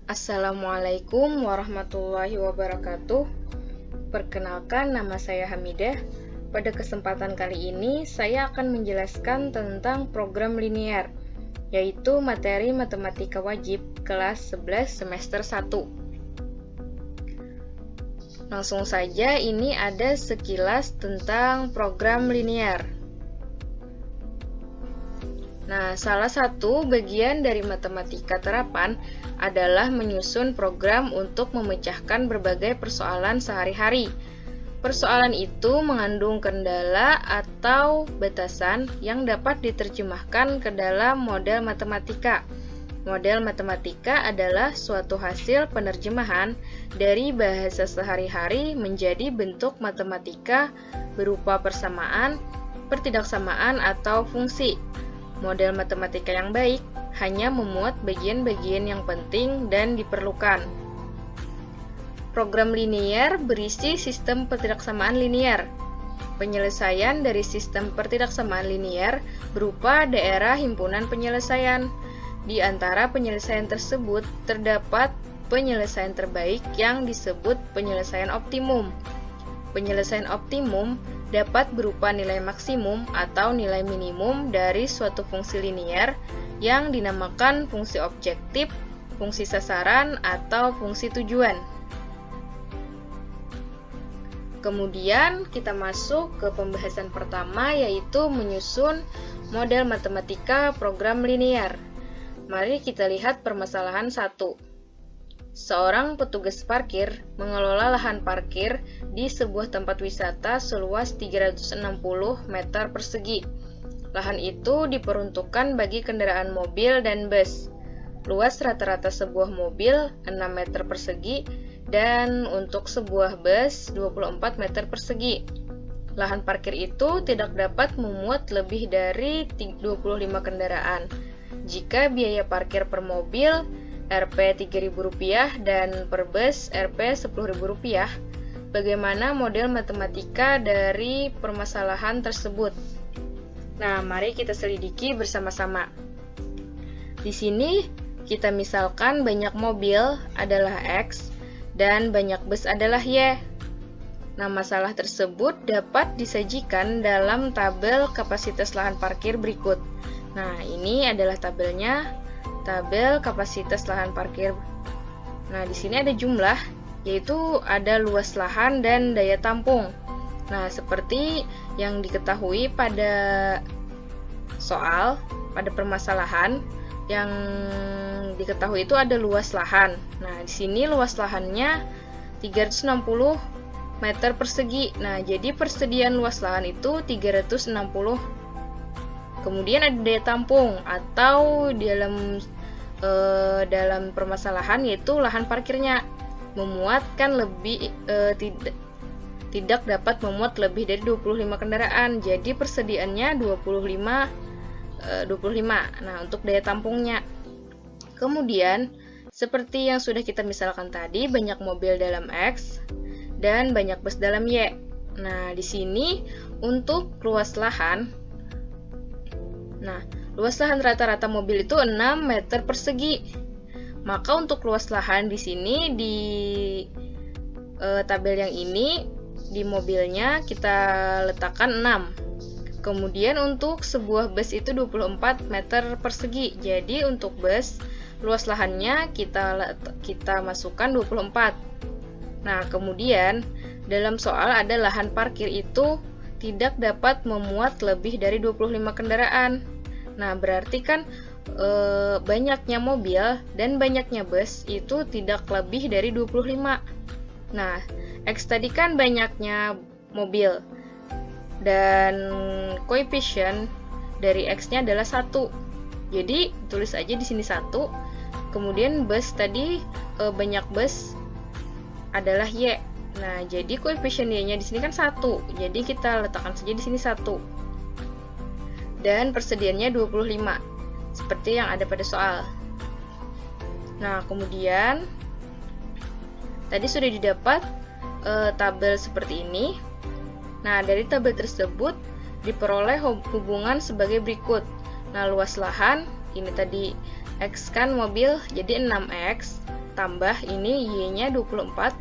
Assalamualaikum warahmatullahi wabarakatuh. Perkenalkan, nama saya Hamidah. Pada kesempatan kali ini, saya akan menjelaskan tentang program linear, yaitu materi matematika wajib kelas 11 semester 1. Langsung saja, ini ada sekilas tentang program linear. Nah, salah satu bagian dari matematika terapan adalah menyusun program untuk memecahkan berbagai persoalan sehari-hari. Persoalan itu mengandung kendala atau batasan yang dapat diterjemahkan ke dalam model matematika. Model matematika adalah suatu hasil penerjemahan dari bahasa sehari-hari menjadi bentuk matematika berupa persamaan, pertidaksamaan, atau fungsi. Model matematika yang baik hanya memuat bagian-bagian yang penting dan diperlukan. Program linear berisi sistem pertidaksamaan linear. Penyelesaian dari sistem pertidaksamaan linear berupa daerah himpunan penyelesaian. Di antara penyelesaian tersebut terdapat penyelesaian terbaik yang disebut penyelesaian optimum. Penyelesaian optimum dapat berupa nilai maksimum atau nilai minimum dari suatu fungsi linear yang dinamakan fungsi objektif, fungsi sasaran, atau fungsi tujuan. Kemudian kita masuk ke pembahasan pertama, yaitu menyusun model matematika program linear. Mari kita lihat permasalahan 1. Seorang petugas parkir mengelola lahan parkir di sebuah tempat wisata seluas 360 meter persegi. Lahan itu diperuntukkan bagi kendaraan mobil dan bus. Luas rata-rata sebuah mobil 6 meter persegi dan untuk sebuah bus 24 meter persegi. Lahan parkir itu tidak dapat memuat lebih dari 25 kendaraan. Jika biaya parkir per mobil Rp Rp3.000 dan per bus Rp Rp10.000. Bagaimana model matematika dari permasalahan tersebut? Nah, mari kita selidiki bersama-sama. Di sini kita misalkan banyak mobil adalah X dan banyak bus adalah Y. Nah, masalah tersebut dapat disajikan dalam tabel kapasitas lahan parkir berikut. Nah, ini adalah tabelnya. Tabel kapasitas lahan parkir. Nah, di sini ada jumlah, yaitu ada luas lahan dan daya tampung. Nah, seperti yang diketahui pada soal, pada permasalahan yang diketahui itu ada luas lahan. Nah, di sini luas lahannya 360 meter persegi. Nah, jadi persediaan luas lahan itu 360. Kemudian ada daya tampung atau dalam permasalahan yaitu lahan parkirnya memuatkan lebih tidak dapat memuat lebih dari 25 kendaraan. Jadi persediaannya 25. Nah, untuk daya tampungnya. Kemudian seperti yang sudah kita misalkan tadi, banyak mobil dalam X dan banyak bus dalam Y. Nah, di sini untuk luas lahan. Nah, luas lahan rata-rata mobil itu 6 meter persegi. Maka untuk luas lahan di sini di tabel yang ini di mobilnya kita letakkan 6. Kemudian untuk sebuah bus itu 24 meter persegi. Jadi untuk bus luas lahannya kita masukkan 24. Nah, kemudian dalam soal ada lahan parkir itu tidak dapat memuat lebih dari 25 kendaraan. Nah, berarti kan banyaknya mobil dan banyaknya bus itu tidak lebih dari 25. Nah, X tadi kan banyaknya mobil dan koefisien dari X-nya adalah 1. Jadi, tulis aja di sini 1. Kemudian bus tadi banyak bus adalah Y. Nah, jadi koefisien Y-nya di sini kan 1. Jadi kita letakkan saja di sini 1. Dan persediaannya 25. Seperti yang ada pada soal. Nah, kemudian tadi sudah didapat tabel seperti ini. Nah, dari tabel tersebut diperoleh hubungan sebagai berikut. Nah, luas lahan, ini tadi X kan mobil, jadi 6X. tambah ini Y-nya 24.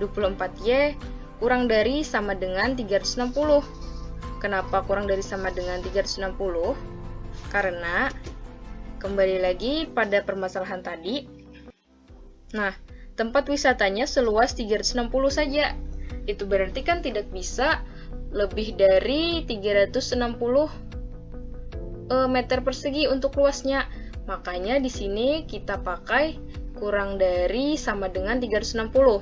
24Y kurang dari sama dengan 360. Kenapa kurang dari sama dengan 360? Karena kembali lagi pada permasalahan tadi. Nah, tempat wisatanya seluas 360 saja. Itu berarti kan tidak bisa lebih dari 360 meter persegi untuk luasnya. Makanya di sini kita pakai kurang dari sama dengan 360.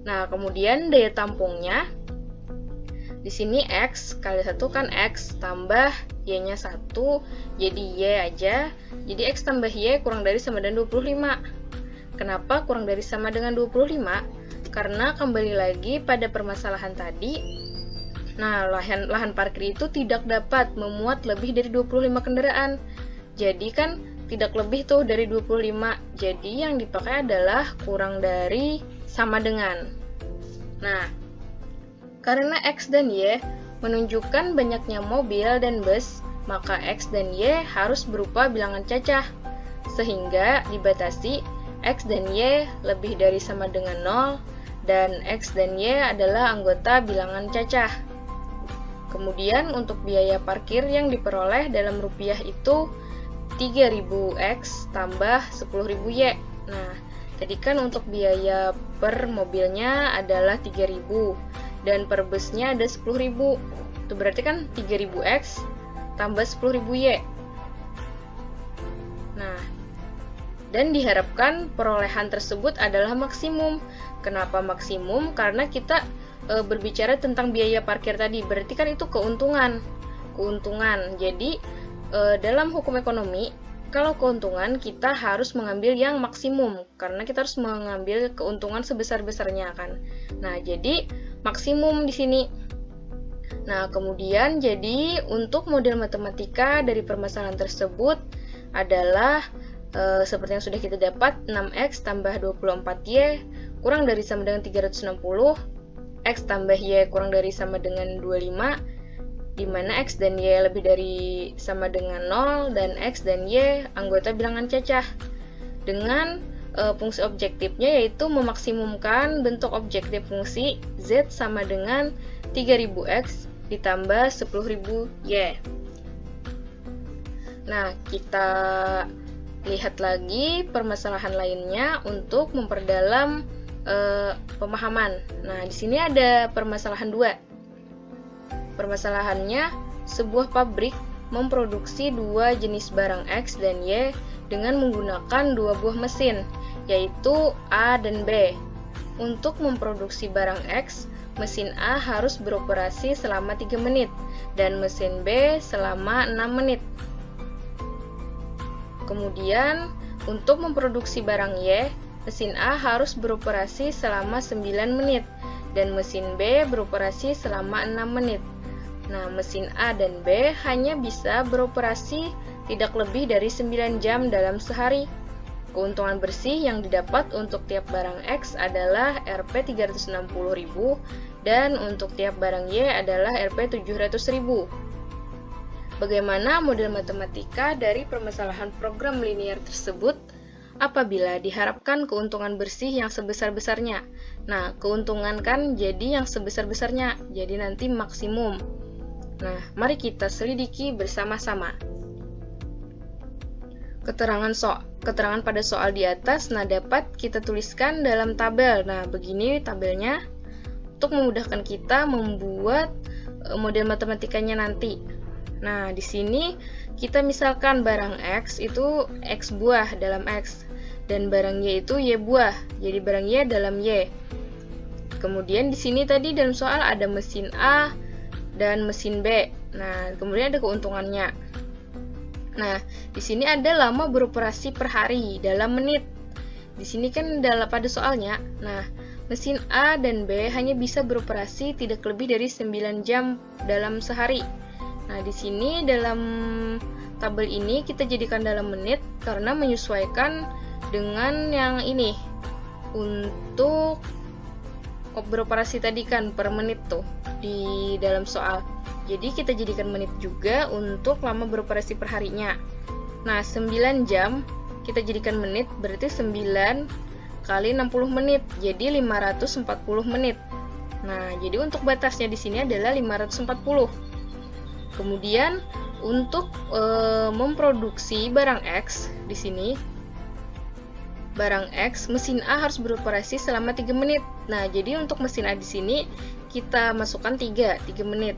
Nah, kemudian daya tampungnya di sini X kali 1 kan X tambah Y-nya 1, jadi Y aja. Jadi X tambah Y kurang dari sama dengan 25. Kenapa kurang dari sama dengan 25? Karena kembali lagi pada permasalahan tadi. Nah, lahan parkir itu tidak dapat memuat lebih dari 25 kendaraan. Jadi kan tidak lebih tuh dari 25. Jadi yang dipakai adalah kurang dari sama dengan. Nah, karena X dan Y menunjukkan banyaknya mobil dan bus, maka X dan Y harus berupa bilangan cacah. Sehingga dibatasi X dan Y lebih dari sama dengan 0, dan X dan Y adalah anggota bilangan cacah. Kemudian untuk biaya parkir yang diperoleh dalam rupiah itu 3.000X tambah 10.000Y. Nah, tadi kan untuk biaya per mobilnya adalah 3.000 dan per busnya ada 10.000. Itu berarti kan 3.000X tambah 10.000Y. Nah, dan diharapkan perolehan tersebut adalah maksimum. Kenapa maksimum? Karena kita berbicara tentang biaya parkir tadi, berarti kan itu keuntungan. Jadi dalam hukum ekonomi, kalau keuntungan kita harus mengambil yang maksimum, karena kita harus mengambil keuntungan sebesar-besarnya kan. Nah, jadi maksimum di sini. Nah, kemudian jadi untuk model matematika dari permasalahan tersebut adalah seperti yang sudah kita dapat, 6X tambah 24Y kurang dari sama dengan 360, X tambah Y kurang dari sama dengan 25, di mana X dan Y lebih dari sama dengan 0, dan X dan Y anggota bilangan cacah. Dengan fungsi objektifnya yaitu memaksimumkan bentuk objektif fungsi Z sama dengan 3000X ditambah 10.000Y. Nah, kita lihat lagi permasalahan lainnya untuk memperdalam pemahaman. Nah, di sini ada permasalahan 2. Permasalahannya, sebuah pabrik memproduksi dua jenis barang X dan Y dengan menggunakan dua buah mesin, yaitu A dan B. Untuk memproduksi barang X, mesin A harus beroperasi selama 3 menit dan mesin B selama 6 menit. Kemudian, untuk memproduksi barang Y, mesin A harus beroperasi selama 9 menit dan mesin B beroperasi selama 6 menit. Nah, mesin A dan B hanya bisa beroperasi tidak lebih dari 9 jam dalam sehari. Keuntungan bersih yang didapat untuk tiap barang X adalah Rp 360.000 dan untuk tiap barang Y adalah Rp 700.000. Bagaimana model matematika dari permasalahan program linear tersebut apabila diharapkan keuntungan bersih yang sebesar-besarnya? Nah, keuntungan kan jadi yang sebesar-besarnya, jadi nanti maksimum. Nah, mari kita selidiki bersama-sama. Keterangan pada soal di atas dapat kita tuliskan dalam tabel. Nah, begini tabelnya untuk memudahkan kita membuat model matematikanya nanti. Nah, di sini kita misalkan barang X itu X buah dalam X dan barang Y itu Y buah. Jadi barang Y dalam Y. Kemudian di sini tadi dalam soal ada mesin A dan mesin B. Nah, kemudian ada keuntungannya. Nah, di sini ada lama beroperasi per hari dalam menit. Di sini kan pada soalnya. Nah, mesin A dan B hanya bisa beroperasi tidak lebih dari 9 jam dalam sehari. Nah, di sini dalam tabel ini kita jadikan dalam menit karena menyesuaikan dengan yang ini. Untuk beroperasi tadi kan per menit tuh di dalam soal. Jadi kita jadikan menit juga untuk lama beroperasi per harinya. Nah, 9 jam kita jadikan menit berarti 9 kali 60 menit, jadi 540 menit. Nah, jadi untuk batasnya di sini adalah 540. Kemudian untuk memproduksi barang X di sini, barang X, mesin A harus beroperasi selama 3 menit. Nah, jadi untuk mesin A di sini kita masukkan 3 menit.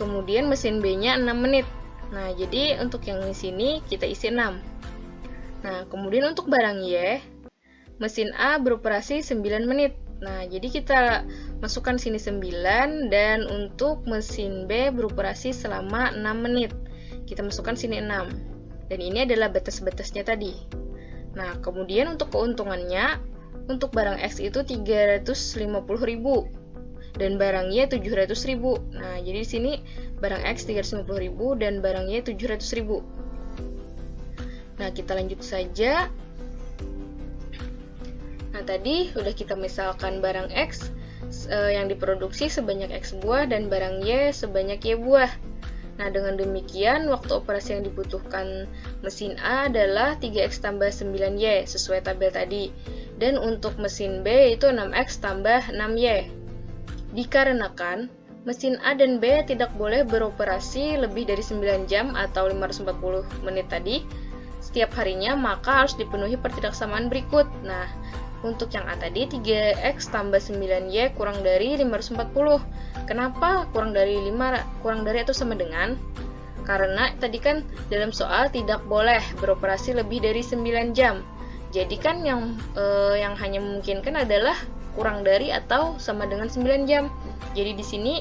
Kemudian mesin B-nya 6 menit. Nah, jadi untuk yang di sini kita isi 6. Nah, kemudian untuk barang Y, mesin A beroperasi 9 menit. Nah, jadi kita masukkan sini 9, dan untuk mesin B beroperasi selama 6 menit. Kita masukkan sini 6. Dan ini adalah batas-batasnya tadi. Nah, kemudian untuk keuntungannya, untuk barang X itu 350.000 dan barang Y 700.000. Nah, jadi di sini barang X 350.000 dan barang Y 700.000. Nah, kita lanjut saja. Nah, tadi udah kita misalkan barang X yang diproduksi sebanyak X buah dan barang Y sebanyak Y buah. Nah, dengan demikian waktu operasi yang dibutuhkan mesin A adalah 3X tambah 9Y sesuai tabel tadi. Dan untuk mesin B itu 6X tambah 6Y. Dikarenakan mesin A dan B tidak boleh beroperasi lebih dari 9 jam atau 540 menit tadi setiap harinya, maka harus dipenuhi pertidaksamaan berikut. Nah, untuk yang A tadi 3X tambah 9Y kurang dari 540. Kenapa kurang dari atau sama dengan? Karena tadi kan dalam soal tidak boleh beroperasi lebih dari 9 jam. Jadi kan yang hanya memungkinkan adalah kurang dari atau sama dengan 9 jam. Jadi di sini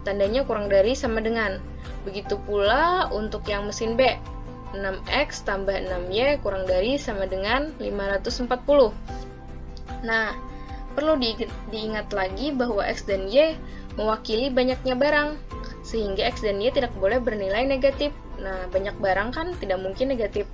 tandanya kurang dari sama dengan. Begitu pula untuk yang mesin B. 6X tambah 6Y kurang dari sama dengan 540. Nah, perlu diingat lagi bahwa X dan Y mewakili banyaknya barang, sehingga X dan Y tidak boleh bernilai negatif. Nah, banyak barang kan tidak mungkin negatif,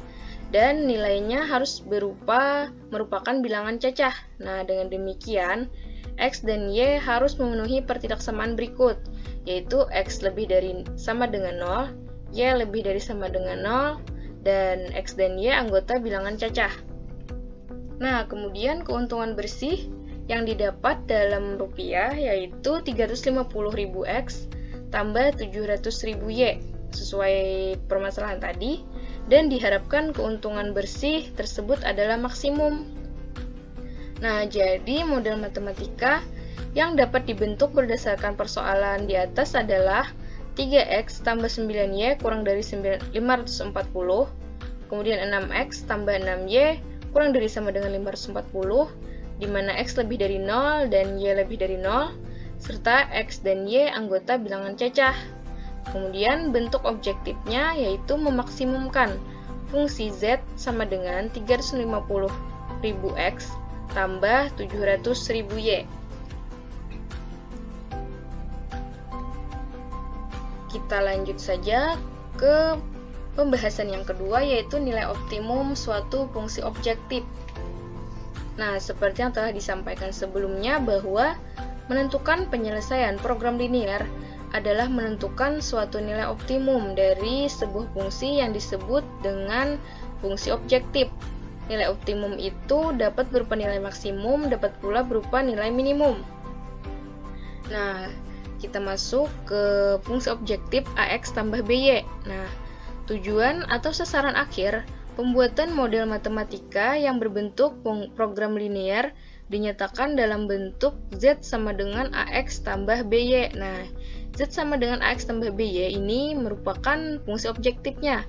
dan nilainya harus merupakan bilangan cacah. Nah, dengan demikian, X dan Y harus memenuhi pertidaksamaan berikut, yaitu X lebih dari sama dengan 0, Y lebih dari sama dengan 0, dan X dan Y anggota bilangan cacah. Nah, kemudian keuntungan bersih yang didapat dalam rupiah yaitu 350.000 X tambah 700.000 Y sesuai permasalahan tadi, dan diharapkan keuntungan bersih tersebut adalah maksimum. Nah, jadi model matematika yang dapat dibentuk berdasarkan persoalan di atas adalah 3X tambah 9Y kurang dari 540, kemudian 6X tambah 6Y kurang dari sama dengan 540, di mana X lebih dari 0 dan Y lebih dari 0, serta X dan Y anggota bilangan cacah. Kemudian bentuk objektifnya yaitu memaksimumkan fungsi Z sama dengan 350.000 X tambah 700.000 Y. Kita lanjut saja ke pembahasan yang kedua, yaitu nilai optimum suatu fungsi objektif. Nah, seperti yang telah disampaikan sebelumnya bahwa menentukan penyelesaian program linear adalah menentukan suatu nilai optimum dari sebuah fungsi yang disebut dengan fungsi objektif. Nilai optimum itu dapat berupa nilai maksimum, dapat pula berupa nilai minimum. Nah, kita masuk ke fungsi objektif AX tambah BY. Nah, tujuan atau sasaran akhir pembuatan model matematika yang berbentuk program linear dinyatakan dalam bentuk Z sama dengan AX tambah BY. Nah, Z sama dengan AX tambah BY ini merupakan fungsi objektifnya.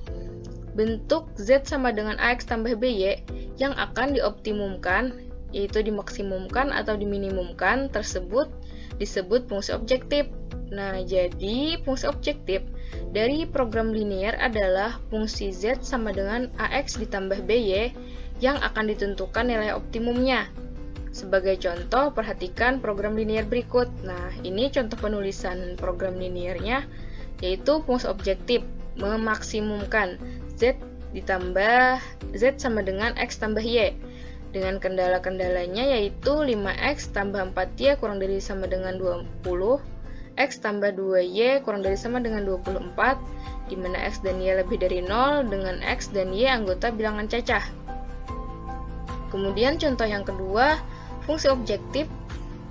Bentuk Z sama dengan AX tambah BY yang akan dioptimumkan, yaitu dimaksimumkan atau diminimumkan tersebut disebut fungsi objektif. Nah, jadi fungsi objektif dari program linear adalah fungsi Z sama dengan AX ditambah BY yang akan ditentukan nilai optimumnya. Sebagai contoh, perhatikan program linear berikut. Nah, ini contoh penulisan program linearnya, yaitu fungsi objektif memaksimumkan Z sama dengan X tambah Y. Dengan kendala-kendalanya yaitu 5X tambah 4Y kurang dari sama dengan 20, X tambah 2Y kurang dari sama dengan 24, di mana X dan Y lebih dari 0 dengan X dan Y anggota bilangan cacah. Kemudian contoh yang kedua, fungsi objektif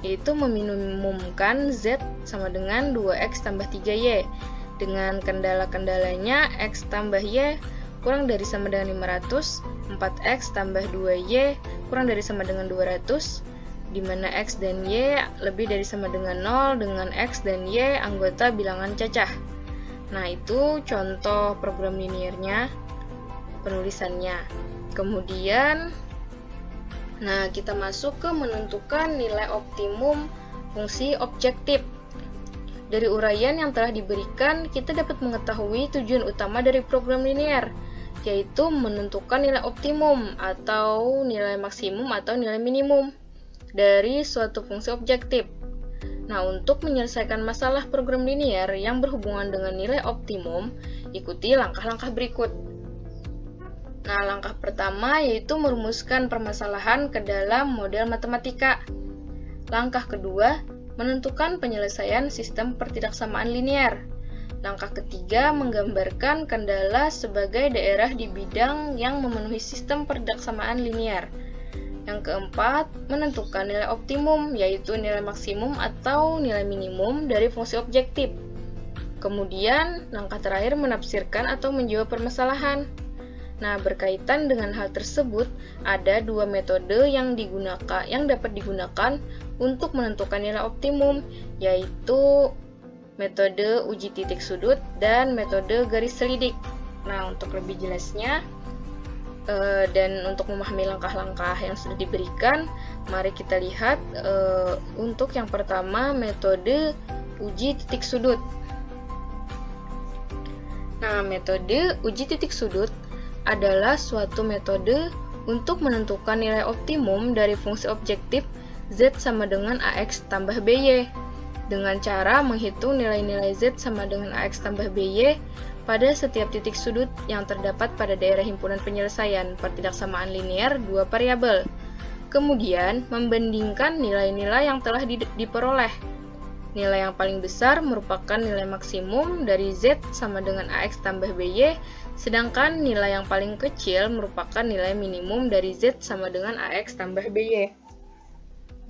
yaitu meminimumkan Z sama dengan 2X tambah 3Y. Dengan kendala-kendalanya X tambah Y kurang dari sama dengan 500, 4X tambah 2Y kurang dari sama dengan 200, di mana X dan Y lebih dari sama dengan 0 dengan X dan Y anggota bilangan cacah. Nah, itu contoh program liniernya, penulisannya. Kemudian, nah kita masuk ke menentukan nilai optimum fungsi objektif. Dari uraian yang telah diberikan, kita dapat mengetahui tujuan utama dari program linier, yaitu menentukan nilai optimum atau nilai maksimum atau nilai minimum dari suatu fungsi objektif. Nah, untuk menyelesaikan masalah program linier yang berhubungan dengan nilai optimum, ikuti langkah-langkah berikut. Nah, langkah pertama yaitu merumuskan permasalahan ke dalam model matematika. Langkah kedua, menentukan penyelesaian sistem pertidaksamaan linier. Langkah ketiga, menggambarkan kendala sebagai daerah di bidang yang memenuhi sistem pertidaksamaan linier. Yang keempat, menentukan nilai optimum, yaitu nilai maksimum atau nilai minimum dari fungsi objektif. Kemudian, langkah terakhir menafsirkan atau menjawab permasalahan. Nah, berkaitan dengan hal tersebut, ada dua metode yang dapat digunakan untuk menentukan nilai optimum, yaitu metode uji titik sudut dan metode garis selidik. Nah, untuk lebih jelasnya dan untuk memahami langkah-langkah yang sudah diberikan, mari kita lihat untuk yang pertama metode uji titik sudut. Nah, metode uji titik sudut adalah suatu metode untuk menentukan nilai optimum dari fungsi objektif Z sama dengan AX tambah BY dengan cara menghitung nilai-nilai Z sama dengan AX tambah BY pada setiap titik sudut yang terdapat pada daerah himpunan penyelesaian pertidaksamaan linier dua variabel. Kemudian, membandingkan nilai-nilai yang telah diperoleh. Nilai yang paling besar merupakan nilai maksimum dari Z sama dengan AX tambah BY, sedangkan nilai yang paling kecil merupakan nilai minimum dari Z sama dengan AX tambah BY.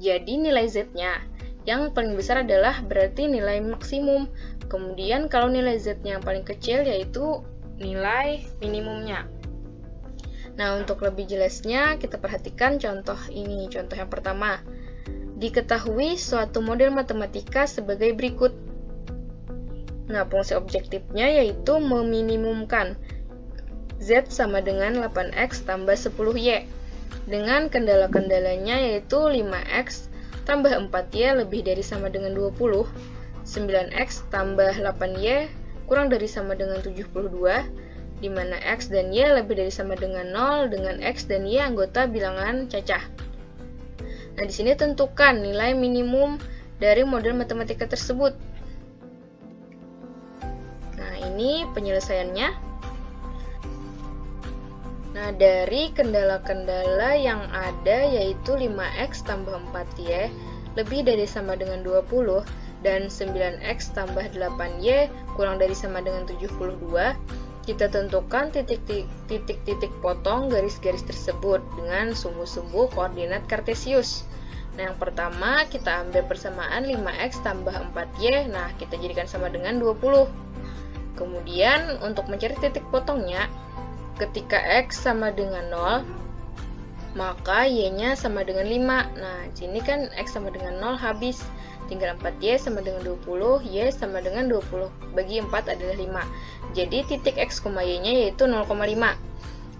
Jadi nilai Z-nya yang paling besar adalah berarti nilai maksimum. Kemudian kalau nilai Z-nya yang paling kecil yaitu nilai minimumnya. Nah, untuk lebih jelasnya kita perhatikan contoh ini. Contoh yang pertama. Diketahui suatu model matematika sebagai berikut. Nah, fungsi objektifnya yaitu meminimumkan Z sama dengan 8X tambah 10Y. Dengan kendala-kendalanya yaitu 5X tambah 4Y lebih dari sama dengan 20, 9X tambah 8Y kurang dari sama dengan 72, di mana X dan Y lebih dari sama dengan 0 dengan X dan Y anggota bilangan cacah. Nah, di sini tentukan nilai minimum dari model matematika tersebut. Nah, ini penyelesaiannya. Nah, dari kendala-kendala yang ada yaitu 5X tambah 4Y lebih dari sama dengan 20 dan 9X tambah 8Y kurang dari sama dengan 72, kita tentukan titik-titik potong garis-garis tersebut dengan sumbu-sumbu koordinat kartesius. Nah, yang pertama kita ambil persamaan 5X tambah 4Y, nah kita jadikan sama dengan 20. Kemudian untuk mencari titik potongnya, ketika X sama dengan 0, maka Y-nya sama dengan 5. Nah, sini kan X sama dengan 0 habis. Tinggal 4Y sama dengan 20, Y sama dengan 20. Bagi 4 adalah 5. Jadi titik X, Y-nya yaitu 0,5.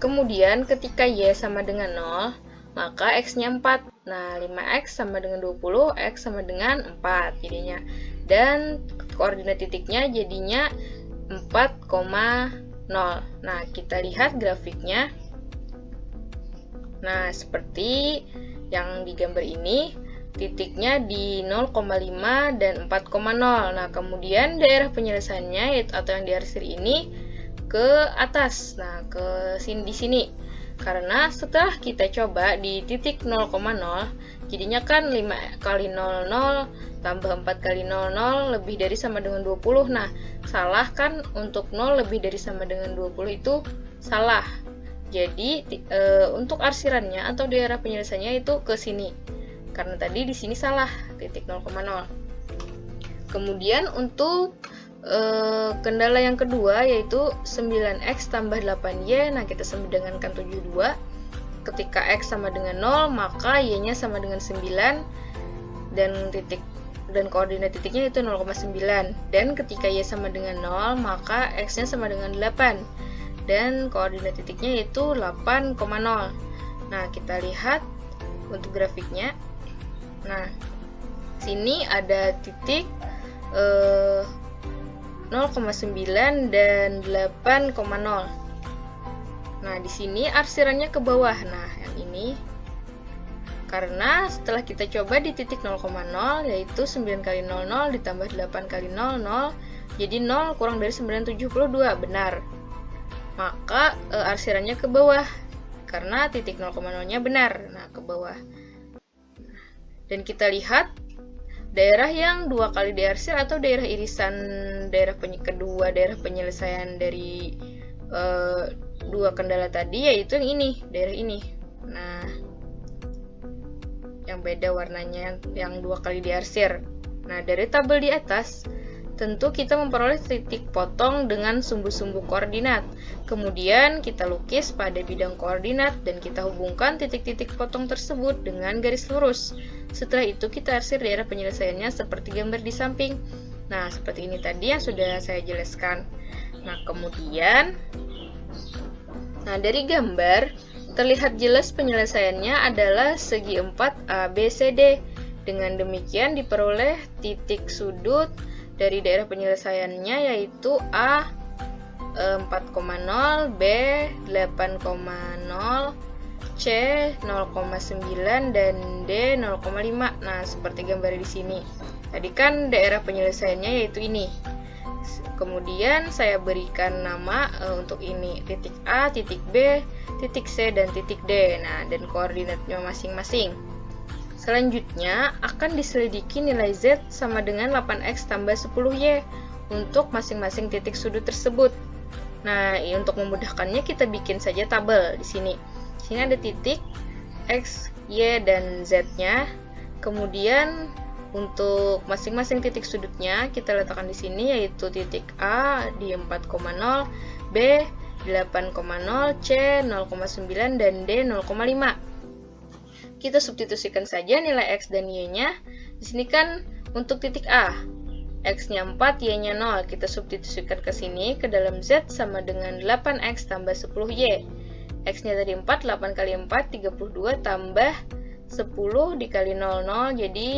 Kemudian ketika Y sama dengan 0, maka X-nya 4. Nah, 5X sama dengan 20, X sama dengan 4 jadinya. Dan koordinat titiknya jadinya 4,0. Nah, kita lihat grafiknya. Nah, seperti yang digambar ini, titiknya di 0,5 dan 4,0. Nah, kemudian daerah penyelesaiannya atau yang diarsir ini ke atas. Nah, ke sini di sini. Karena setelah kita coba di titik 0,0, jadinya kan 5 kali 00 tambah 4 kali 00 lebih dari sama dengan 20. Nah, salah kan untuk 0 lebih dari sama dengan 20 itu salah. Jadi untuk arsirannya atau daerah penyelesaiannya itu ke sini. Karena tadi di sini salah, titik 0,0. Kemudian untuk kendala yang kedua yaitu 9x tambah 8y. Nah, kita samadangankan 72. Ketika x sama dengan 0, maka y-nya sama dengan 9 dan koordinat titiknya itu 0,9. Dan ketika y sama dengan 0, maka x-nya sama dengan 8 dan koordinat titiknya itu 8,0. Nah, kita lihat untuk grafiknya. Nah, sini ada titik 0,9 dan 8,0. Nah, di sini arsirannya ke bawah. Nah, yang ini karena setelah kita coba di titik 0,0 yaitu 9 kali 00 ditambah 8 kali 00, jadi 0 kurang dari 972, benar. Maka arsirannya ke bawah karena titik 0,0-nya benar. Nah, ke bawah. Dan kita lihat daerah yang 2 kali diarsir atau daerah irisan kedua daerah penyelesaian dari 2 kendala tadi yaitu yang ini, daerah ini. Nah, yang beda warnanya yang 2 kali diarsir. Nah, dari tabel di atas tentu kita memperoleh titik potong dengan sumbu-sumbu koordinat. Kemudian kita lukis pada bidang koordinat dan kita hubungkan titik-titik potong tersebut dengan garis lurus. Setelah itu kita arsir daerah penyelesaiannya seperti gambar di samping. Nah, seperti ini tadi yang sudah saya jelaskan. Nah, kemudian dari gambar terlihat jelas penyelesaiannya adalah segi 4 ABCD. Dengan demikian diperoleh titik sudut dari daerah penyelesaiannya yaitu A 4,0, B 8,0, C 0,9 dan D 0,5. Nah, seperti gambar di sini. Tadi kan daerah penyelesaiannya yaitu ini. Kemudian saya berikan nama untuk ini titik A, titik B, titik C dan titik D. Nah, dan koordinatnya masing-masing. Selanjutnya akan diselidiki nilai Z sama dengan 8X tambah 10Y untuk masing-masing titik sudut tersebut. Nah, untuk memudahkannya kita bikin saja tabel di sini. Di sini ada titik X, Y, dan Z-nya. Kemudian untuk masing-masing titik sudutnya kita letakkan di sini yaitu titik A di 4,0, B 8,0, C 0,9 dan D 0,5. Kita substitusikan saja nilai X dan Y-nya. Di sini kan untuk titik A, X-nya 4, Y-nya 0. Kita substitusikan ke sini, ke dalam Z sama dengan 8X tambah 10Y. X-nya tadi 4, 8 kali 4, 32 tambah 10 dikali 00, jadi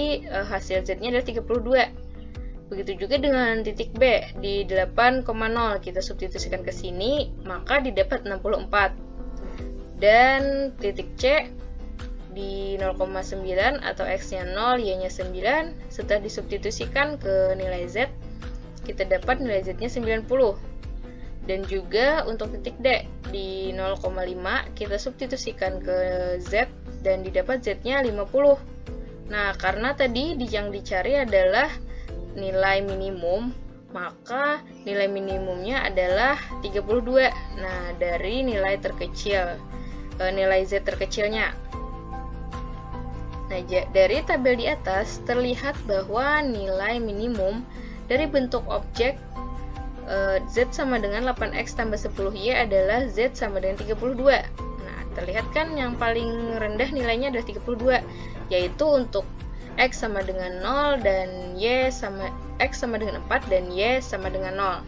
hasil Z-nya adalah 32. Begitu juga dengan titik B di 8,0. Kita substitusikan ke sini, maka didapat 64. Dan titik C di 0,9 atau X-nya 0, Y-nya 9. Setelah disubstitusikan ke nilai Z, kita dapat nilai Z-nya 90. Dan juga untuk titik D di 0,5, kita substitusikan ke Z dan didapat Z-nya 50. Nah, karena tadi yang dicari adalah nilai minimum, maka nilai minimumnya adalah 32. Nah, dari nilai terkecil, nilai Z terkecilnya. Nah, dari tabel di atas terlihat bahwa nilai minimum dari bentuk objek Z sama dengan 8X tambah 10Y adalah Z sama dengan 32. Nah, terlihat kan yang paling rendah nilainya adalah 32, yaitu untuk X sama dengan 0 dan X sama dengan 4 dan Y sama dengan 0.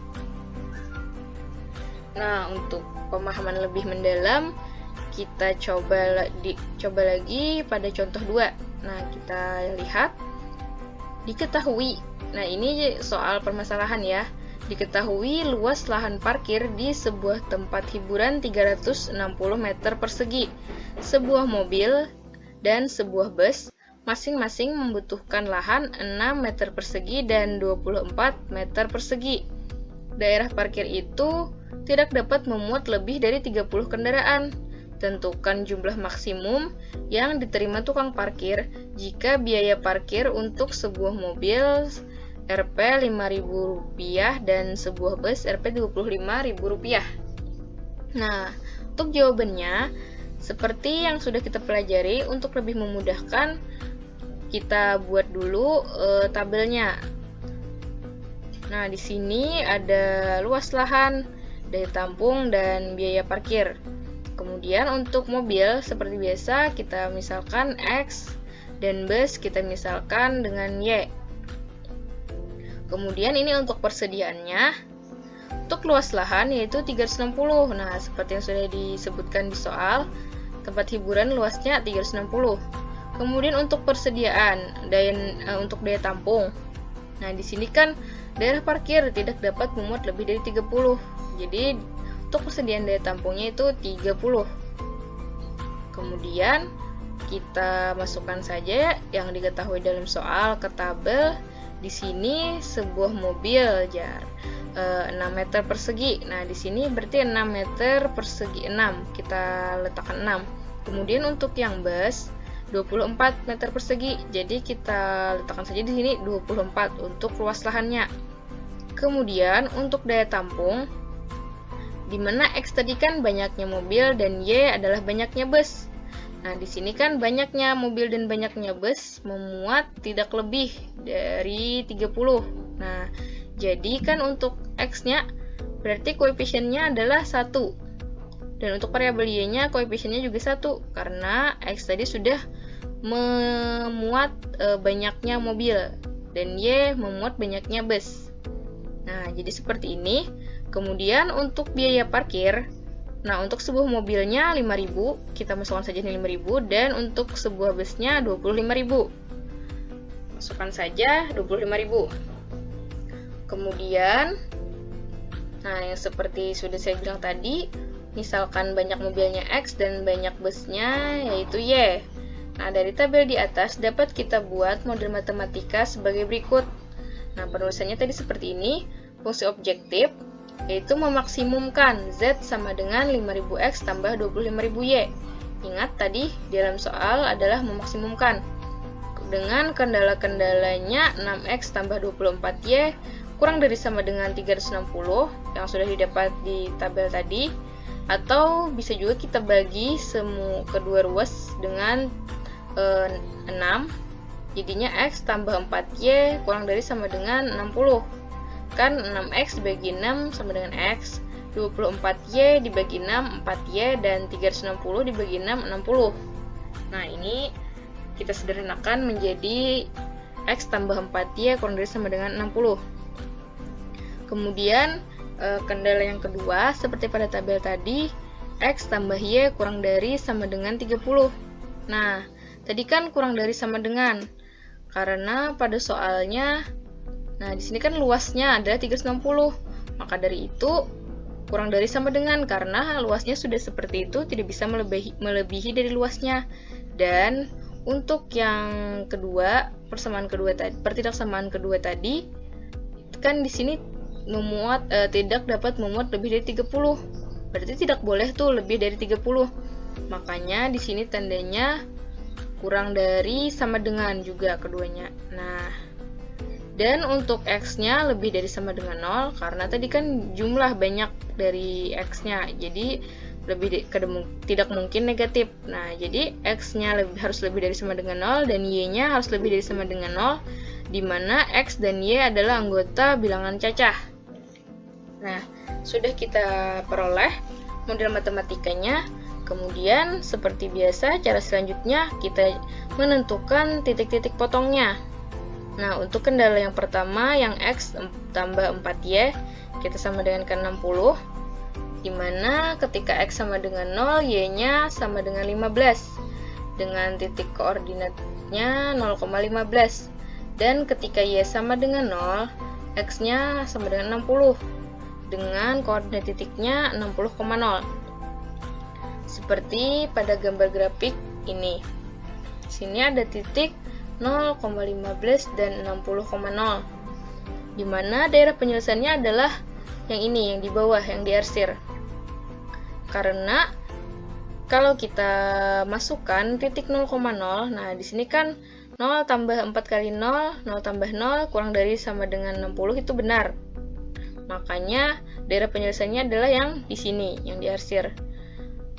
Nah, untuk pemahaman lebih mendalam, kita coba lagi pada contoh 2. Nah, kita lihat diketahui. Nah, ini soal permasalahan ya. Diketahui luas lahan parkir di sebuah tempat hiburan 360 meter persegi. Sebuah mobil dan sebuah bus masing-masing membutuhkan lahan 6 meter persegi dan 24 meter persegi. Daerah parkir itu tidak dapat memuat lebih dari 30 kendaraan. Tentukan jumlah maksimum yang diterima tukang parkir jika biaya parkir untuk sebuah mobil Rp 5.000 dan sebuah bus Rp 25.000. Nah, Untuk jawabannya, seperti yang sudah kita pelajari, untuk lebih memudahkan, kita buat dulu tabelnya. Nah, di sini ada luas lahan, daya tampung, dan biaya parkir. Kemudian untuk mobil, seperti biasa, kita misalkan X, dan bus kita misalkan dengan Y. Kemudian ini untuk persediaannya. Untuk luas lahan yaitu 360. Nah, seperti yang sudah disebutkan di soal, tempat hiburan luasnya 360. Kemudian untuk persediaan, untuk daya tampung. Nah, di sini kan daerah parkir tidak dapat memuat lebih dari 30. Jadi, untuk persediaan daya tampungnya itu 30. Kemudian, kita masukkan saja yang diketahui dalam soal ke tabel. Di sini sebuah mobil jar 6 meter persegi. Nah, di sini berarti 6 meter persegi 6. Kita letakkan 6. Kemudian untuk yang bus 24 meter persegi. Jadi kita letakkan saja di sini 24 untuk luas lahannya. Kemudian untuk daya tampung, di mana X tadi kan banyaknya mobil dan Y adalah banyaknya bus. Nah, di sini kan banyaknya mobil dan banyaknya bus memuat tidak lebih dari 30. Nah, jadi kan untuk X-nya berarti koefisiennya adalah 1. Dan untuk variabel Y-nya koefisiennya juga 1 karena X tadi sudah memuat banyaknya mobil dan Y memuat banyaknya bus. Nah, jadi seperti ini. Kemudian untuk biaya parkir, nah untuk sebuah mobilnya 5.000, kita masukkan saja 5.000, dan untuk sebuah busnya 25.000. Masukkan saja 25.000. Kemudian, nah yang seperti sudah saya bilang tadi, misalkan banyak mobilnya X dan banyak busnya yaitu Y. Nah, dari tabel di atas dapat kita buat model matematika sebagai berikut. Nah, penulisannya tadi seperti ini. Fungsi objektif yaitu memaksimumkan Z sama dengan 5.000X tambah 25.000Y. Ingat tadi di dalam soal adalah memaksimumkan. Dengan kendala-kendalanya 6X tambah 24Y kurang dari sama dengan 360 yang sudah didapat di tabel tadi. Atau bisa juga kita bagi kedua ruas dengan 6, jadinya X tambah 4Y kurang dari sama dengan 60. Kan 6X dibagi 6 sama dengan X, 24Y dibagi 6, 4Y, dan 360 dibagi 6, 60. Nah, ini kita sederhanakan menjadi X tambah 4Y kurang dari sama dengan 60. Kemudian, kendala yang kedua, seperti pada tabel tadi, X tambah Y kurang dari sama dengan 30. Nah, tadi kan kurang dari sama dengan, karena pada soalnya, nah di sini kan luasnya adalah 360, maka dari itu kurang dari sama dengan, karena luasnya sudah seperti itu, tidak bisa melebihi dari luasnya. Dan untuk yang kedua, pertidaksamaan kedua tadi, kan di sini tidak dapat memuat lebih dari 30, berarti tidak boleh tuh lebih dari 30. Makanya di sini tandanya kurang dari sama dengan juga keduanya. Nah, dan untuk X-nya lebih dari sama dengan 0 karena tadi kan jumlah banyak dari X-nya, jadi tidak mungkin negatif. Nah, jadi X-nya harus lebih dari sama dengan 0 dan Y-nya harus lebih dari sama dengan 0, di mana X dan Y adalah anggota bilangan cacah. Nah, sudah kita peroleh model matematikanya. Kemudian, seperti biasa, cara selanjutnya kita menentukan titik-titik potongnya. Nah, untuk kendala yang pertama, yang X tambah 4Y, kita sama dengan ke 60, dimana ketika X sama dengan 0, Y-nya sama dengan 15, dengan titik koordinatnya 0,15. Dan ketika Y sama dengan 0, X-nya sama dengan 60, dengan koordinat titiknya 60,0. Seperti pada gambar grafik ini. Sini ada titik 0,15 dan 60,0. Di mana daerah penyelesaiannya adalah yang ini, yang di bawah, yang diarsir. Karena kalau kita masukkan titik 0,0, nah di sini kan 0 tambah 4 kali 0, 0 tambah 0 kurang dari sama dengan 60 itu benar. Makanya daerah penyelesaiannya adalah yang di sini, yang diarsir.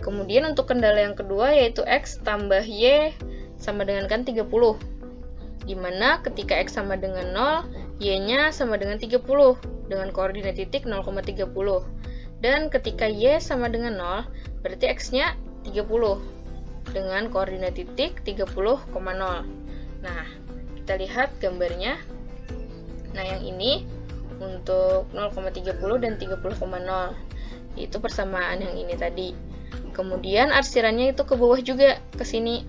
Kemudian untuk kendala yang kedua yaitu X tambah Y sama dengan kan 30. Dimana ketika X sama dengan 0, Y-nya sama dengan 30 dengan koordinat titik 0,30. Dan ketika Y sama dengan 0, berarti X-nya 30 dengan koordinat titik 30,0. Nah, kita lihat gambarnya. Nah, yang ini untuk 0,30 dan 30,0. Itu persamaan yang ini tadi. Kemudian arsirannya itu ke bawah juga, ke sini.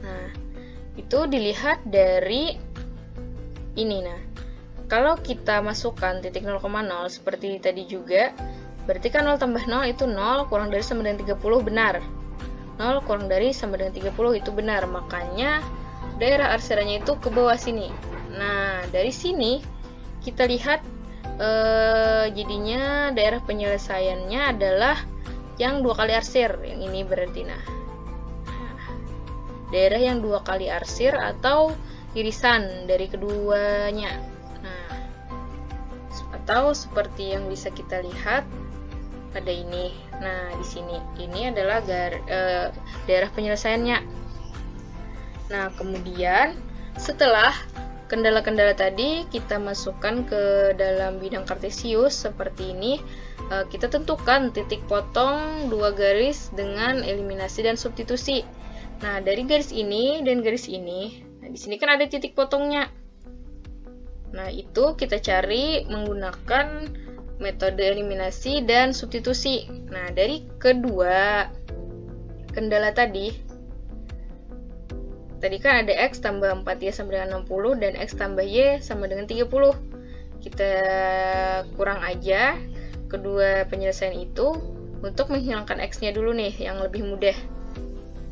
Nah, itu dilihat dari ini. Nah, kalau kita masukkan titik 0,0 seperti tadi juga, berarti kan 0 tambah 0 itu 0 kurang dari sama dengan 30 benar. 0 kurang dari sama dengan 30 itu benar. Makanya daerah arsirannya itu ke bawah sini. Nah, dari sini kita lihat jadinya daerah penyelesaiannya adalah yang 2 kali arsir, yang ini berarti. Nah, daerah yang 2 kali arsir atau irisan dari keduanya. Nah, atau seperti yang bisa kita lihat pada ini. Nah, di sini ini adalah daerah penyelesaiannya. Nah, kemudian setelah kendala-kendala tadi kita masukkan ke dalam bidang kartesius seperti ini, kita tentukan titik potong 2 garis dengan eliminasi dan substitusi. Nah, dari garis ini dan garis ini, nah di sini kan ada titik potongnya. Nah, itu kita cari menggunakan metode eliminasi dan substitusi. Nah, dari kedua kendala tadi kan ada X tambah 4Y sama dengan 60 dan X tambah Y sama dengan 30. Kita kurang aja kedua penyelesaian itu untuk menghilangkan X-nya dulu nih, yang lebih mudah.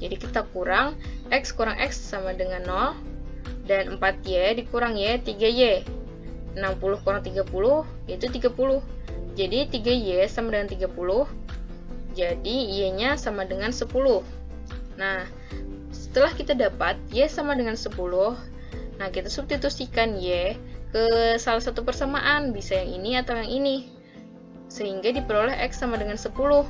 Jadi kita kurang X sama dengan 0, dan 4Y dikurang Y, 3Y. 60 kurang 30, yaitu 30. Jadi 3Y sama dengan 30, jadi Y-nya sama dengan 10. Nah, setelah kita dapat Y sama dengan 10, nah kita substitusikan Y ke salah satu persamaan, bisa yang ini atau yang ini, sehingga diperoleh X sama dengan 10.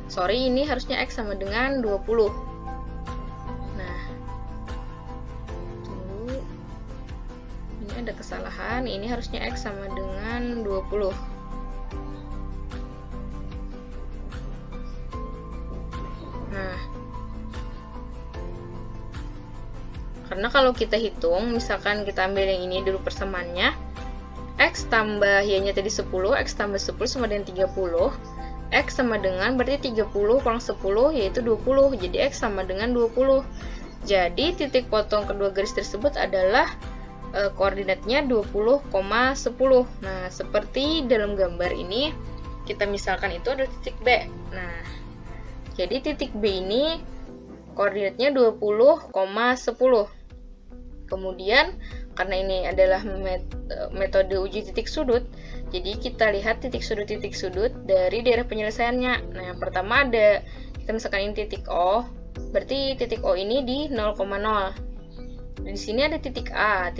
Sorry, ini harusnya X sama dengan 20. Nah, tunggu, ini ada kesalahan, ini harusnya X sama dengan 20. Nah, karena kalau kita hitung, misalkan kita ambil yang ini dulu persamaannya, X tambah Y-nya tadi 10, X tambah 10 sama dengan 30, X sama dengan berarti 30 kurang 10 yaitu 20, jadi X sama dengan 20. Jadi titik potong kedua garis tersebut adalah koordinatnya 20,10. Nah, seperti dalam gambar ini, kita misalkan itu adalah titik B. Nah, jadi titik B ini koordinatnya 20,10. Kemudian karena ini adalah metode uji titik sudut, jadi kita lihat titik sudut dari daerah penyelesaiannya. Nah, yang pertama ada, kita misalkan ini titik O, berarti titik O ini di 0,0. Di sini ada titik A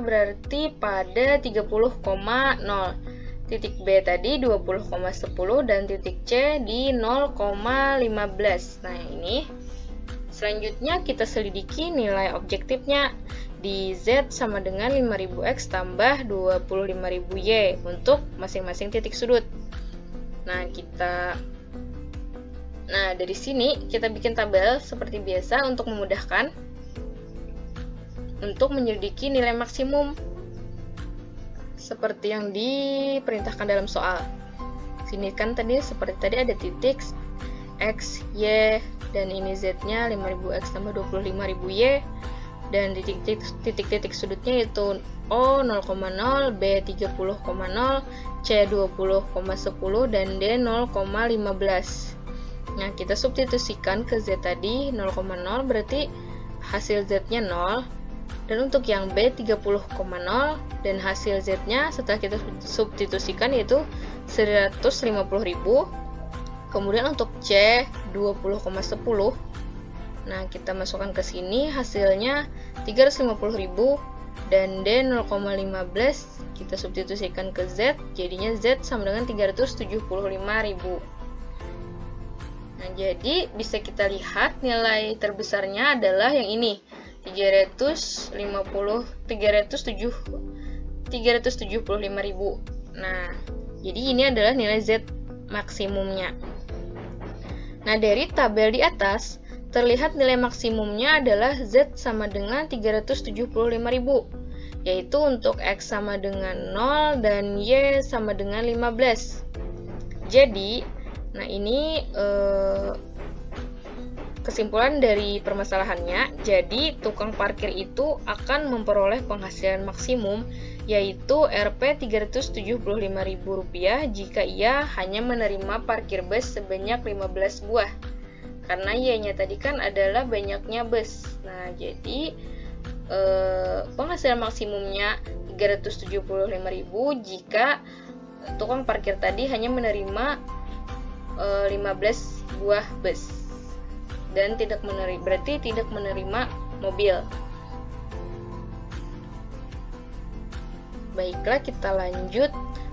berarti pada 30,0. Titik B tadi 20,10 dan titik C di 0,15. Nah, yang ini. Selanjutnya kita selidiki nilai objektifnya. Di Z sama dengan 5000X tambah 25.000Y untuk masing-masing titik sudut. Nah, dari sini kita bikin tabel seperti biasa untuk memudahkan untuk menyelidiki nilai maksimum seperti yang diperintahkan dalam soal. Sini kan tadi seperti tadi ada titik X, Y, dan ini Z-nya 5000X tambah 25.000Y, dan titik-titik sudutnya itu O 0,0, B 30,0, C 20,10, dan D 0,15. Nah, kita substitusikan ke Z tadi 0,0 berarti hasil Z-nya 0, dan untuk yang B 30,0 dan hasil Z-nya setelah kita substitusikan yaitu 150.000. Kemudian untuk C 20,10, nah kita masukkan ke sini hasilnya 350.000, dan D 0,15 kita substitusikan ke Z, jadinya Z sama dengan 375.000. Nah, jadi bisa kita lihat nilai terbesarnya adalah yang ini, 375.000. Nah, jadi ini adalah nilai Z maksimumnya. Nah, dari tabel di atas, terlihat nilai maksimumnya adalah Z sama dengan 375.000, yaitu untuk X sama dengan 0 dan Y sama dengan 15. Jadi, nah ini kesimpulan dari permasalahannya. Jadi, tukang parkir itu akan memperoleh penghasilan maksimum, yaitu Rp 375.000 jika ia hanya menerima parkir bus sebanyak 15 buah. Karena Y-nya tadi kan adalah banyaknya bus. Nah, jadi penghasilan maksimumnya 375.000 jika tukang parkir tadi hanya menerima 15 buah bus dan berarti tidak menerima mobil. Baiklah, kita lanjut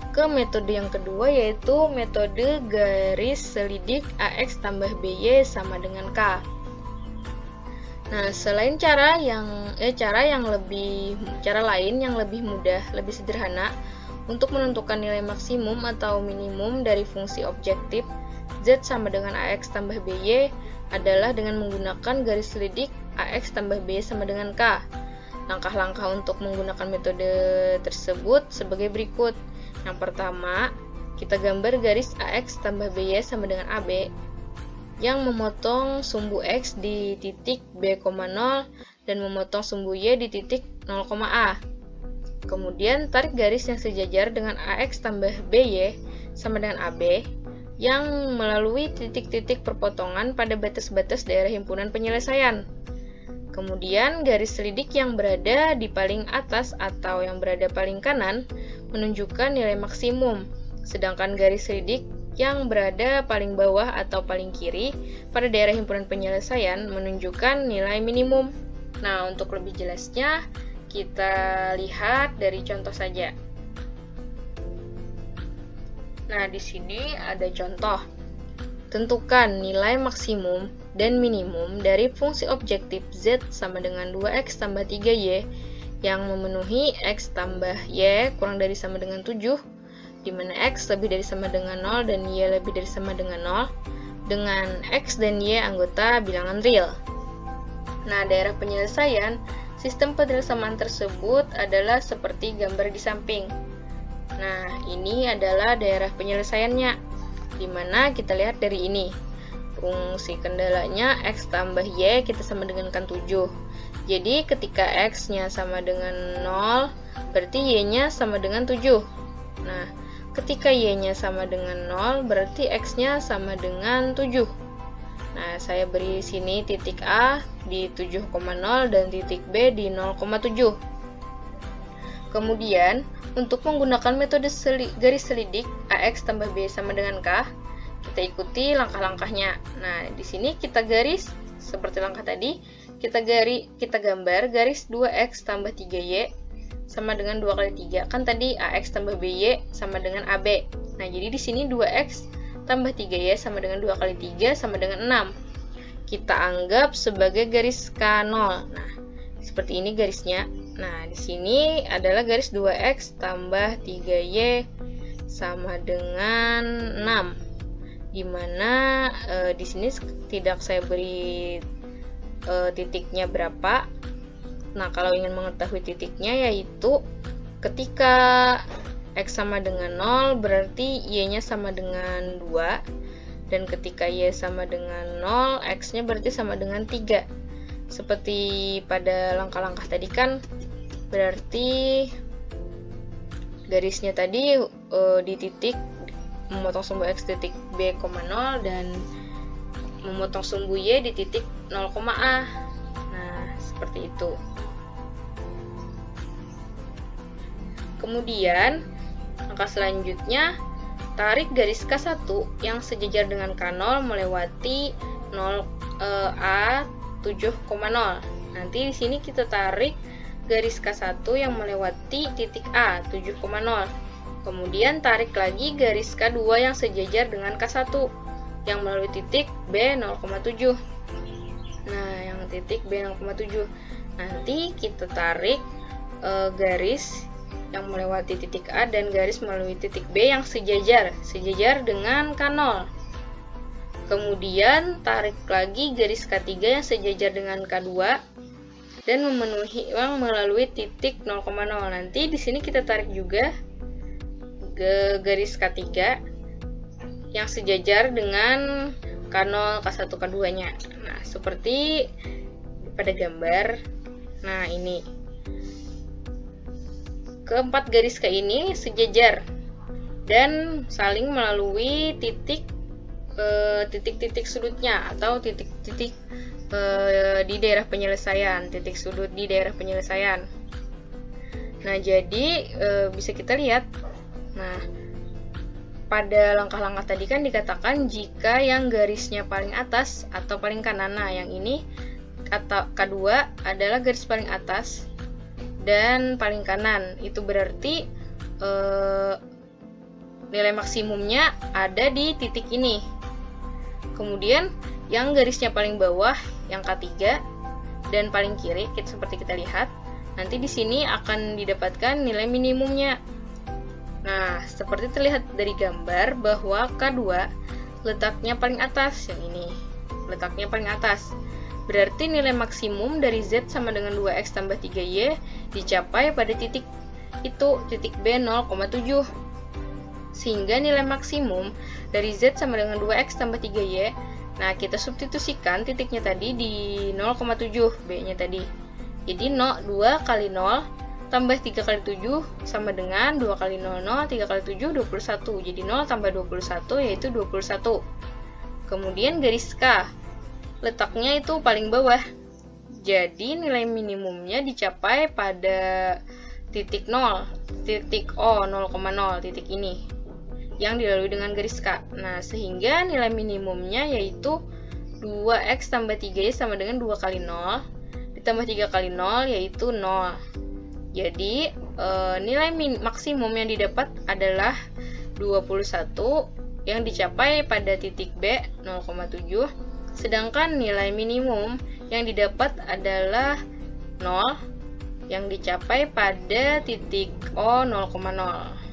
ke metode yang kedua, yaitu metode garis selidik AX tambah BY sama dengan K. Nah, selain cara lain yang lebih mudah, lebih sederhana untuk menentukan nilai maksimum atau minimum dari fungsi objektif Z sama dengan AX tambah BY adalah dengan menggunakan garis selidik AX tambah BY sama dengan K. Langkah-langkah untuk menggunakan metode tersebut sebagai berikut. Yang pertama, kita gambar garis AX tambah BY sama dengan AB yang memotong sumbu X di titik B,0 dan memotong sumbu Y di titik 0,A. Kemudian tarik garis yang sejajar dengan AX tambah BY sama dengan AB yang melalui titik-titik perpotongan pada batas-batas daerah himpunan penyelesaian. Kemudian garis selidik yang berada di paling atas atau yang berada paling kanan menunjukkan nilai maksimum, sedangkan garis selidik yang berada paling bawah atau paling kiri pada daerah himpunan penyelesaian menunjukkan nilai minimum. Nah, untuk lebih jelasnya, kita lihat dari contoh saja. Nah, di sini ada contoh. Tentukan nilai maksimum dan minimum dari fungsi objektif Z sama dengan 2X tambah 3Y yang memenuhi X tambah Y kurang dari sama dengan 7, di mana X lebih dari sama dengan 0 dan Y lebih dari sama dengan 0, dengan X dan Y anggota bilangan real. Nah, daerah penyelesaian sistem penyelesaian tersebut adalah seperti gambar di samping. Nah, ini adalah daerah penyelesaiannya, di mana kita lihat dari ini. Fungsi kendalanya X tambah Y kita sama dengan 7. Jadi, ketika X-nya sama dengan 0, berarti Y-nya sama dengan 7. Nah, ketika Y-nya sama dengan 0, berarti X-nya sama dengan 7. Nah, saya beri sini titik A di 7,0 dan titik B di 0,7. Kemudian, untuk menggunakan metode garis selidik AX tambah B sama dengan K, kita ikuti langkah-langkahnya. Nah, di sini kita garis seperti langkah tadi, kita gambar garis 2X tambah 3Y sama dengan 2 kali 3. Kan tadi AX tambah BY sama dengan AB. Nah, jadi di sini 2X tambah 3Y sama dengan 2 kali 3 sama dengan 6. Kita anggap sebagai garis K0. Nah, seperti ini garisnya. Nah, di sini adalah garis 2X tambah 3Y sama dengan 6. Dimana di sini tidak saya beri titiknya berapa. Nah, kalau ingin mengetahui titiknya yaitu ketika X sama dengan 0 berarti Y-nya sama dengan 2, dan ketika Y sama dengan 0 X-nya berarti sama dengan 3. Seperti pada langkah-langkah tadi kan, berarti garisnya tadi di titik memotong sumbu X titik B,0 dan memotong sumbu Y di titik 0,A. Nah, seperti itu. Kemudian, langkah selanjutnya, tarik garis K1 yang sejajar dengan K0 melewati 0A 7,0. Nanti di sini kita tarik garis K1 yang melewati titik A 7,0. Kemudian tarik lagi garis K2 yang sejajar dengan K1. yang melalui titik B 0,7. Nah, yang titik B 0,7. Nanti kita tarik garis yang melewati titik A dan garis melalui titik B yang sejajar dengan K0. Kemudian tarik lagi garis K3 yang sejajar dengan K2 dan memenuhi yang melalui titik 0,0. Nanti di sini kita tarik juga ke garis K3 yang sejajar dengan K0, K1, K2-nya. Nah, seperti pada gambar. Nah, ini. Keempat garis K ini sejajar dan saling melalui titik-titik sudutnya atau titik-titik di daerah penyelesaian, titik sudut di daerah penyelesaian. Nah, jadi bisa kita lihat. Nah, pada langkah-langkah tadi kan dikatakan jika yang garisnya paling atas atau paling kanan. Nah, yang ini kata K2 adalah garis paling atas dan paling kanan. Itu berarti nilai maksimumnya ada di titik ini. Kemudian yang garisnya paling bawah, yang K3 dan paling kiri, seperti kita lihat, nanti di sini akan didapatkan nilai minimumnya. Nah, seperti terlihat dari gambar bahwa K2 letaknya paling atas, yang ini letaknya paling atas. Berarti nilai maksimum dari Z sama dengan 2X tambah 3Y dicapai pada titik itu, titik B 0,7. Sehingga nilai maksimum dari Z sama dengan 2X tambah 3Y. Nah, kita substitusikan titiknya tadi di 0,7, B-nya tadi. Jadi 2 kali 0 tambah 3 kali 7 sama dengan 2 kali 0, 3 kali 7, 21. Jadi 0 tambah 21 yaitu 21. Kemudian garis K, letaknya itu paling bawah. Jadi nilai minimumnya dicapai pada titik 0, titik O 0,0, titik ini yang dilalui dengan garis K. Nah, sehingga nilai minimumnya yaitu 2X tambah 3Y sama dengan 2 kali 0 ditambah 3 kali 0 yaitu 0. Jadi nilai maksimum yang didapat adalah 21 yang dicapai pada titik B 0,7, sedangkan nilai minimum yang didapat adalah 0 yang dicapai pada titik O 0,0.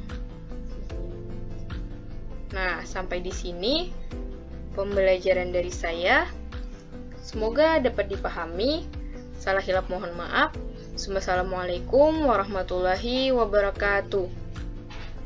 Nah, sampai di sini pembelajaran dari saya. Semoga dapat dipahami. Salah hilap mohon maaf. Wassalamualaikum warahmatullahi wabarakatuh.